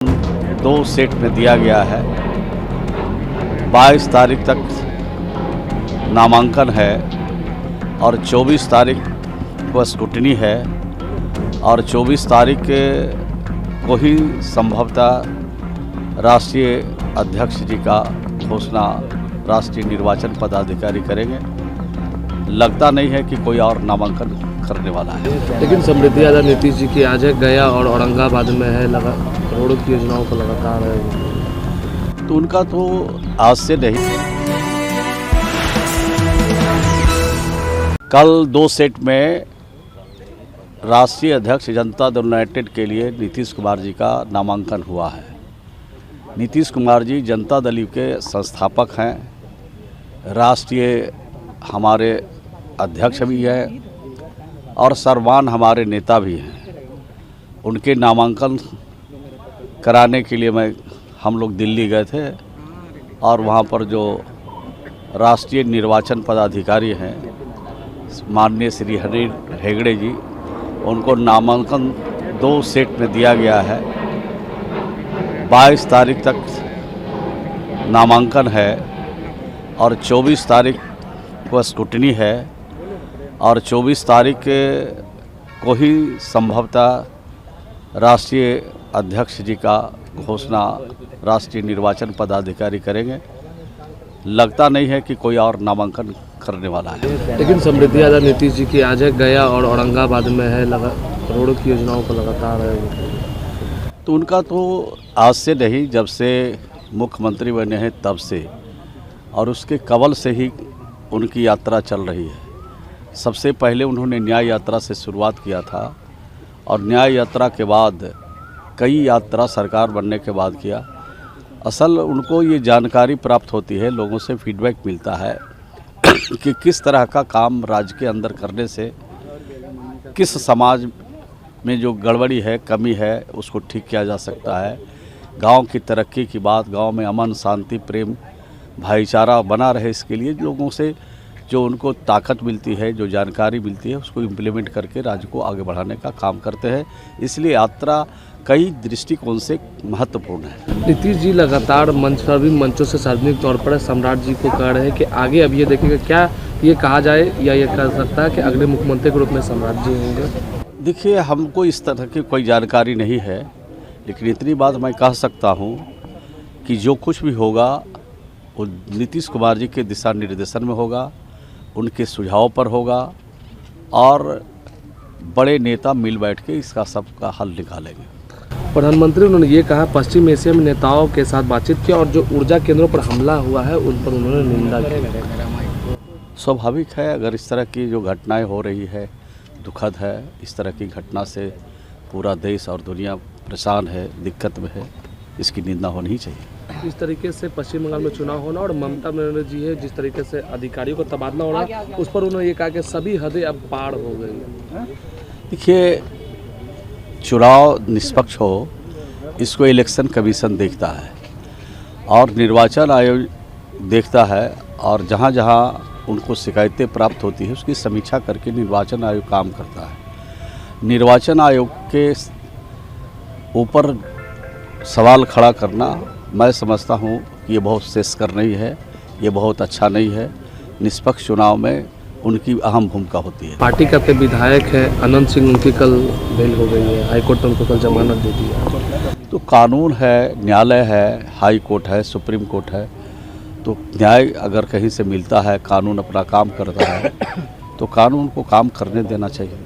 दो सेट में दिया गया है। 22 तारीख तक नामांकन है और 24 तारीख को स्क्रूटनी है और 24 तारीख को ही संभवतः राष्ट्रीय अध्यक्ष जी का घोषणा राष्ट्रीय निर्वाचन पदाधिकारी करेंगे। लगता नहीं है कि कोई और नामांकन करने वाला है। लेकिन समृद्धि यादव नीतीश जी की आज है, गया और औरंगाबाद में है, करोड़ों की योजनाओं को लगातार है, तो उनका तो आज से नहीं, कल दो सेट में राष्ट्रीय अध्यक्ष जनता दल यूनाइटेड के लिए नीतीश कुमार जी का नामांकन हुआ है। नीतीश कुमार जी जनता दल के संस्थापक हैं, राष्ट्रीय हमारे अध्यक्ष भी हैं और सर्वमान्य हमारे नेता भी हैं। उनके नामांकन कराने के लिए हम लोग दिल्ली गए थे और वहाँ पर जो राष्ट्रीय निर्वाचन पदाधिकारी हैं माननीय श्री हरि हेगड़े जी, उनको नामांकन दो सेट में दिया गया है। 22 तारीख तक नामांकन है और 24 तारीख को स्क्रूटनी है और 24 तारीख को ही संभवतः राष्ट्रीय अध्यक्ष जी का घोषणा राष्ट्रीय निर्वाचन पदाधिकारी करेंगे। लगता नहीं है कि कोई और नामांकन करने वाला है। लेकिन समृद्धि यादव नीतीश जी की आज है, गया और औरंगाबाद में है, करोड़ों की योजनाओं को लगातार है, तो उनका तो आज से नहीं, जब से मुख्यमंत्री बने हैं तब से, और उसके कवल से ही उनकी यात्रा चल रही है। सबसे पहले उन्होंने न्याय यात्रा से शुरुआत किया था और न्याय यात्रा के बाद कई यात्रा सरकार बनने के बाद किया। असल उनको ये जानकारी प्राप्त होती है, लोगों से फीडबैक मिलता है कि किस तरह का काम राज्य के अंदर करने से किस समाज में जो गड़बड़ी है, कमी है, उसको ठीक किया जा सकता है। गांव की तरक्की की बात, गांव में अमन शांति प्रेम भाईचारा बना रहे, इसके लिए लोगों से जो उनको ताकत मिलती है, जो जानकारी मिलती है, उसको इम्प्लीमेंट करके राज्य को आगे बढ़ाने का काम करते हैं। इसलिए यात्रा कई दृष्टिकोण से महत्वपूर्ण है। नीतीश जी लगातार सभी मंचों से सार्वजनिक तौर पर सम्राट जी को कह रहे हैं कि आगे अब ये देखेंगे, क्या ये कहा जाए या ये कह सकता है कि अगले मुख्यमंत्री के रूप में सम्राट जी होंगे? देखिए, हमको इस तरह की कोई जानकारी नहीं है, लेकिन इतनी बात मैं कह सकता हूँ कि जो कुछ भी होगा वो नीतीश कुमार जी के दिशा निर्देशन में होगा, उनके सुझाव पर होगा और बड़े नेता मिल बैठ के इसका सबका हल निकालेंगे। प्रधानमंत्री उन्होंने ये कहा, पश्चिम एशिया में नेताओं के साथ बातचीत की और जो ऊर्जा केंद्रों पर हमला हुआ है उन पर उन्होंने निंदा की। स्वाभाविक है, अगर इस तरह की जो घटनाएं हो रही है दुखद है। इस तरह की घटना से पूरा देश और दुनिया परेशान है, दिक्कत में है, इसकी निंदा होनी ही चाहिए। इस तरीके से पश्चिम बंगाल में चुनाव होना और ममता बनर्जी जी है जिस तरीके से अधिकारियों को तबादला हो रहा, उस पर उन्होंने ये कहा कि सभी हदें अब पार हो गई हैं। देखिए, चुनाव निष्पक्ष हो, इसको इलेक्शन कमीशन देखता है और निर्वाचन आयोग देखता है, और जहाँ जहाँ उनको शिकायतें प्राप्त होती है उसकी समीक्षा करके निर्वाचन आयोग काम करता है। निर्वाचन आयोग के ऊपर सवाल खड़ा करना मैं समझता हूँ कि ये बहुत शेषकर नहीं है, ये बहुत अच्छा नहीं है। निष्पक्ष चुनाव में उनकी अहम भूमिका होती है। पार्टी का तो विधायक है अनंत सिंह, उनकी कल बेल हो गई है, हाईकोर्ट ने उनको कल जमानत दे दी है। तो कानून है, न्यायालय है, हाई कोर्ट है, सुप्रीम कोर्ट है, तो न्याय अगर कहीं से मिलता है, कानून अपना काम करता है, तो कानून को काम करने देना चाहिए।